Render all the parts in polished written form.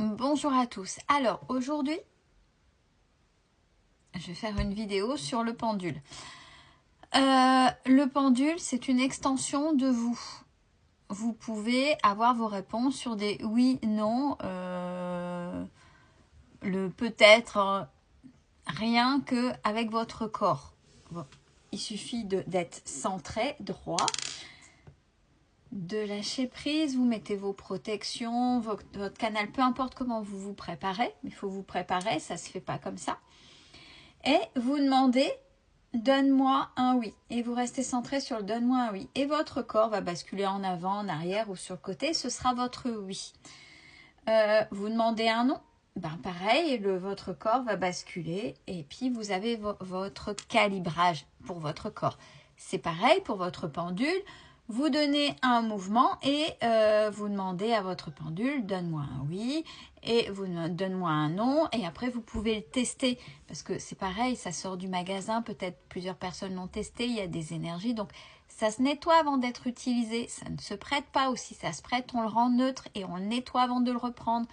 Bonjour à tous. Alors aujourd'hui, je vais faire une vidéo sur le pendule. Le pendule, c'est une extension de vous. Vous pouvez avoir vos réponses sur des oui, non, le peut-être, rien que avec votre corps. Bon. Il suffit d'être centré, droit, de lâcher prise, vous mettez vos protections, votre canal, peu importe comment vous vous préparez, il faut vous préparer, ça ne se fait pas comme ça. Et vous demandez, donne-moi un oui. Et vous restez centré sur le donne-moi un oui. Et votre corps va basculer en avant, en arrière ou sur le côté, ce sera votre oui. Vous demandez un non, ben pareil, votre corps va basculer et puis vous avez votre calibrage pour votre corps. C'est pareil pour votre pendule. Vous donnez un mouvement et vous demandez à votre pendule, donne-moi un oui, et vous donne-moi un non, et après vous pouvez le tester, parce que c'est pareil, ça sort du magasin, peut-être plusieurs personnes l'ont testé, il y a des énergies, donc ça se nettoie avant d'être utilisé, ça ne se prête pas, ou si ça se prête, on le rend neutre et on le nettoie avant de le reprendre.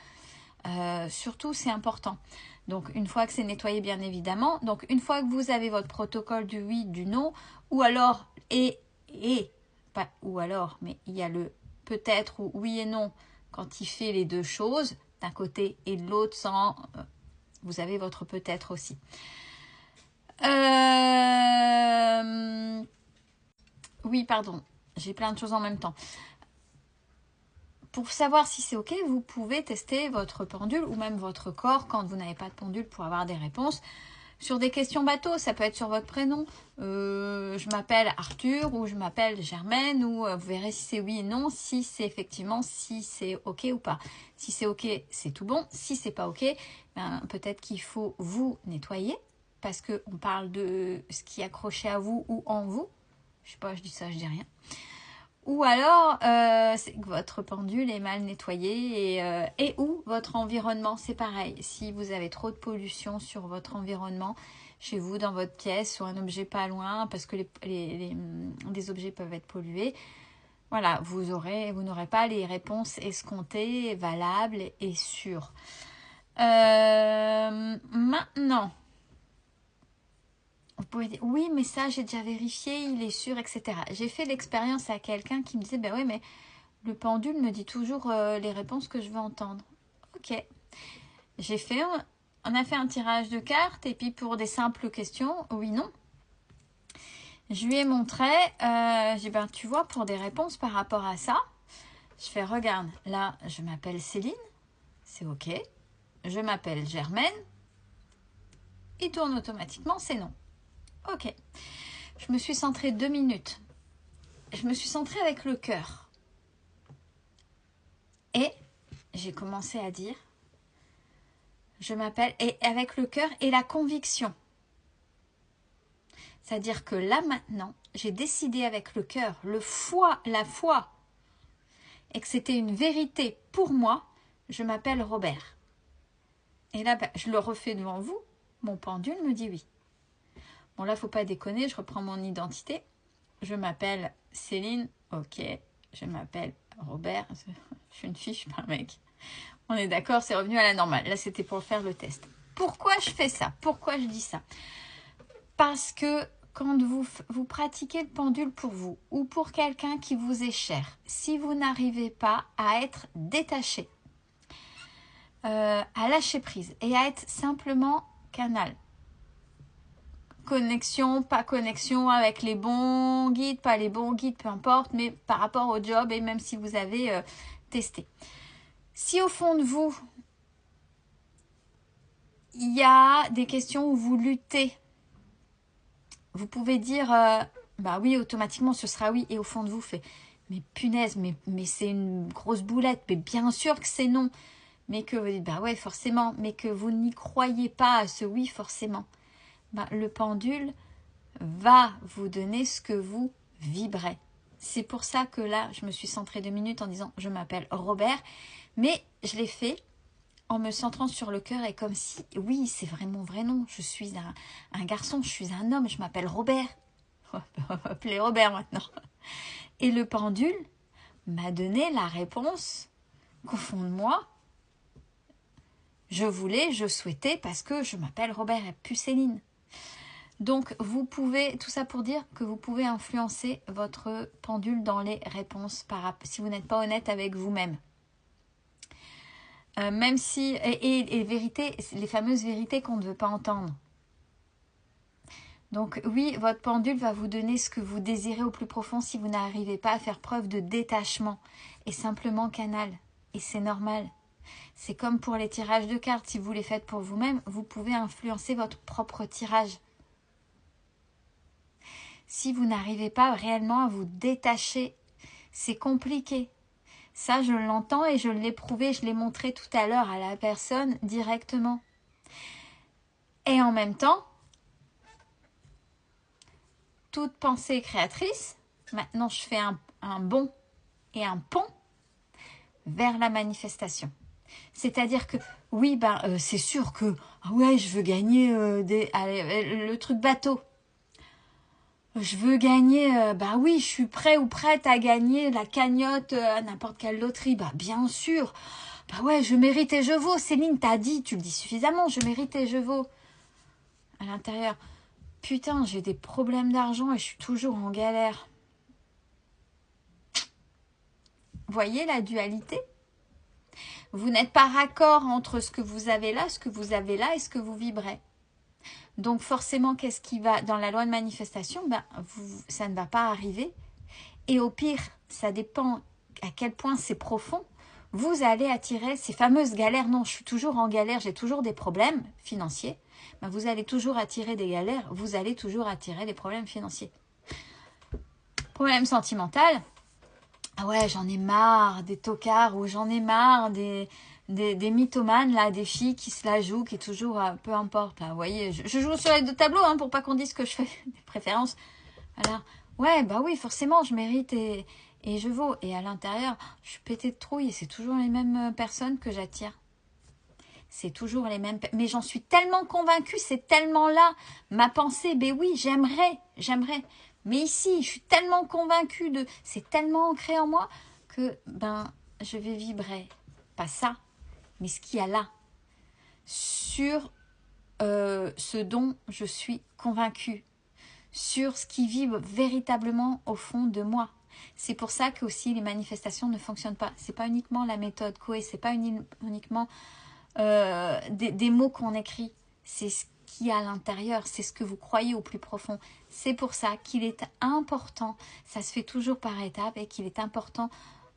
Surtout, c'est important. Donc, une fois que c'est nettoyé, bien évidemment, donc une fois que vous avez votre protocole du oui, du non, ou alors, pas ou alors, mais il y a le peut-être ou oui et non quand il fait les deux choses d'un côté et de l'autre sans vous avez votre peut-être aussi. Oui, pardon, j'ai plein de choses en même temps. Pour savoir si c'est ok, vous pouvez tester votre pendule ou même votre corps quand vous n'avez pas de pendule pour avoir des réponses. Sur des questions bateau, ça peut être sur votre prénom. Je m'appelle Arthur ou je m'appelle Germaine, ou vous verrez si c'est oui et non, si c'est effectivement, si c'est ok ou pas. Si c'est ok, c'est tout bon. Si c'est pas ok, ben, peut-être qu'il faut vous nettoyer parce qu'on parle de ce qui est accroché à vous ou en vous. Je sais pas, je dis ça, je dis rien. Ou alors, c'est que votre pendule est mal nettoyé et ou votre environnement, c'est pareil. Si vous avez trop de pollution sur votre environnement, chez vous, dans votre pièce, ou un objet pas loin, parce que des objets peuvent être pollués, voilà, vous n'aurez pas les réponses escomptées, valables et sûres. Maintenant, vous pouvez dire, oui, mais ça, j'ai déjà vérifié, il est sûr, etc. J'ai fait l'expérience à quelqu'un qui me disait, ben oui, mais le pendule me dit toujours les réponses que je veux entendre. Ok. On a fait un tirage de cartes, et puis pour des simples questions, oui, non. Je lui ai montré, j'ai dit, ben tu vois, pour des réponses par rapport à ça, je fais, regarde, là, je m'appelle Céline, c'est ok. Je m'appelle Germaine, il tourne automatiquement, c'est non. Ok. Je me suis centrée 2 minutes. Je me suis centrée avec le cœur. Et j'ai commencé à dire, je m'appelle, et avec le cœur et la conviction. C'est-à-dire que là maintenant, j'ai décidé avec le cœur, la foi, et que c'était une vérité pour moi, je m'appelle Robert. Et là, je le refais devant vous, mon pendule me dit oui. Bon là, faut pas déconner, je reprends mon identité. Je m'appelle Céline, ok. Je m'appelle Robert, je suis une fille, je suis pas un mec. On est d'accord, c'est revenu à la normale. Là, c'était pour faire le test. Pourquoi je fais ça? Pourquoi je dis ça? Parce que quand vous pratiquez le pendule pour vous ou pour quelqu'un qui vous est cher, si vous n'arrivez pas à être détaché, à lâcher prise et à être simplement canal, connexion, pas connexion avec les bons guides, pas les bons guides, peu importe, mais par rapport au job et même si vous avez testé. Si au fond de vous, il y a des questions où vous luttez, vous pouvez dire, bah oui, automatiquement ce sera oui, et au fond de vous fait, mais punaise, mais c'est une grosse boulette, mais bien sûr que c'est non, mais que vous dites, bah ouais, forcément, mais que vous n'y croyez pas à ce oui, forcément, bah, le pendule va vous donner ce que vous vibrez. C'est pour ça que là, je me suis centrée 2 minutes en disant, je m'appelle Robert, mais je l'ai fait en me centrant sur le cœur et comme si, oui, c'est vraiment mon vrai nom. Je suis un garçon, je suis un homme, je m'appelle Robert. On va m'appeler Robert maintenant. Et le pendule m'a donné la réponse qu'au fond de moi, Je voulais, je souhaitais parce que je m'appelle Robert et plus Céline. Donc, vous pouvez, tout ça pour dire que vous pouvez influencer votre pendule dans les réponses si vous n'êtes pas honnête avec vous-même. Même si, et vérités, les fameuses vérités qu'on ne veut pas entendre. Donc oui, votre pendule va vous donner ce que vous désirez au plus profond si vous n'arrivez pas à faire preuve de détachement et simplement canal. Et c'est normal. C'est comme pour les tirages de cartes. Si vous les faites pour vous-même, vous pouvez influencer votre propre tirage. Si vous n'arrivez pas réellement à vous détacher, c'est compliqué. Ça, je l'entends et je l'ai prouvé, je l'ai montré tout à l'heure à la personne directement. Et en même temps, toute pensée créatrice, maintenant je fais un bond et un pont vers la manifestation. C'est-à-dire que, oui, c'est sûr que, ouais, je veux gagner le truc bateau. Je veux gagner, oui, je suis prêt ou prête à gagner la cagnotte à n'importe quelle loterie. Bien sûr. Ouais, je mérite et je vaux. Céline, t'as dit, tu le dis suffisamment, je mérite et je vaux. À l'intérieur, putain, j'ai des problèmes d'argent et je suis toujours en galère. Voyez la dualité? Vous n'êtes pas raccord entre ce que vous avez là, ce que vous avez là et ce que vous vibrez. Donc forcément, qu'est-ce qui va dans la loi de manifestation? Ça ne va pas arriver. Et au pire, ça dépend à quel point c'est profond. Vous allez attirer ces fameuses galères. Non, je suis toujours en galère, j'ai toujours des problèmes financiers. Vous allez toujours attirer des galères, vous allez toujours attirer des problèmes financiers. Problème sentimental. Ah ouais, j'en ai marre des tocards ou j'en ai marre des mythomanes, là, des filles qui se la jouent, qui est toujours, peu importe, là, vous voyez, je joue sur les deux tableaux, pour pas qu'on dise que je fais des préférences. Alors, ouais, oui, forcément, je mérite et je vaux. Et à l'intérieur, je suis pétée de trouille et c'est toujours les mêmes personnes que j'attire. C'est toujours les mêmes, mais j'en suis tellement convaincue, c'est tellement là, ma pensée, oui, j'aimerais. Mais ici, je suis tellement convaincue c'est tellement ancré en moi que, je vais vibrer. Pas ça, mais ce qu'il y a là. Sur ce dont je suis convaincue. Sur ce qui vibre véritablement au fond de moi. C'est pour ça que aussi les manifestations ne fonctionnent pas. C'est pas uniquement la méthode Coué, c'est pas uniquement des mots qu'on écrit. C'est ce qu'il y a à l'intérieur, c'est ce que vous croyez au plus profond. C'est pour ça qu'il est important, ça se fait toujours par étapes, et qu'il est important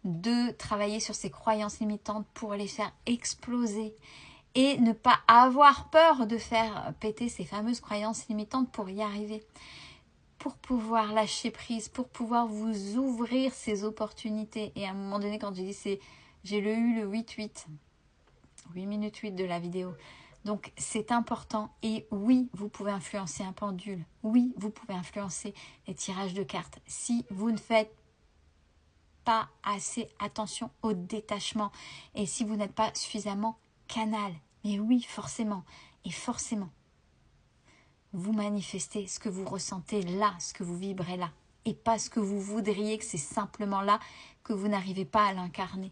de travailler sur ces croyances limitantes pour les faire exploser et ne pas avoir peur de faire péter ces fameuses croyances limitantes pour y arriver. Pour pouvoir lâcher prise, pour pouvoir vous ouvrir ces opportunités. Et à un moment donné, quand j'ai dit, j'ai eu le 8-8 minutes 8 de la vidéo. Donc, c'est important. Et oui, vous pouvez influencer un pendule. Oui, vous pouvez influencer les tirages de cartes. Si vous ne faites pas assez attention au détachement et si vous n'êtes pas suffisamment canal. Mais oui, forcément. Et forcément, vous manifestez ce que vous ressentez là, ce que vous vibrez là. Et pas ce que vous voudriez, que c'est simplement là que vous n'arrivez pas à l'incarner.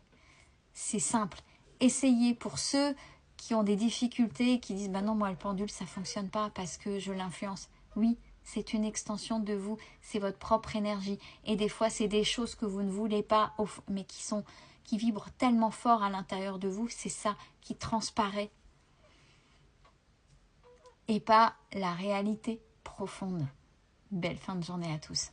C'est simple. Essayez pour ceux qui ont des difficultés et qui disent non, moi le pendule ça fonctionne pas parce que je l'influence. Oui, c'est une extension de vous, c'est votre propre énergie. Et des fois, c'est des choses que vous ne voulez pas, mais qui vibrent tellement fort à l'intérieur de vous, c'est ça qui transparaît. Et pas la réalité profonde. Belle fin de journée à tous.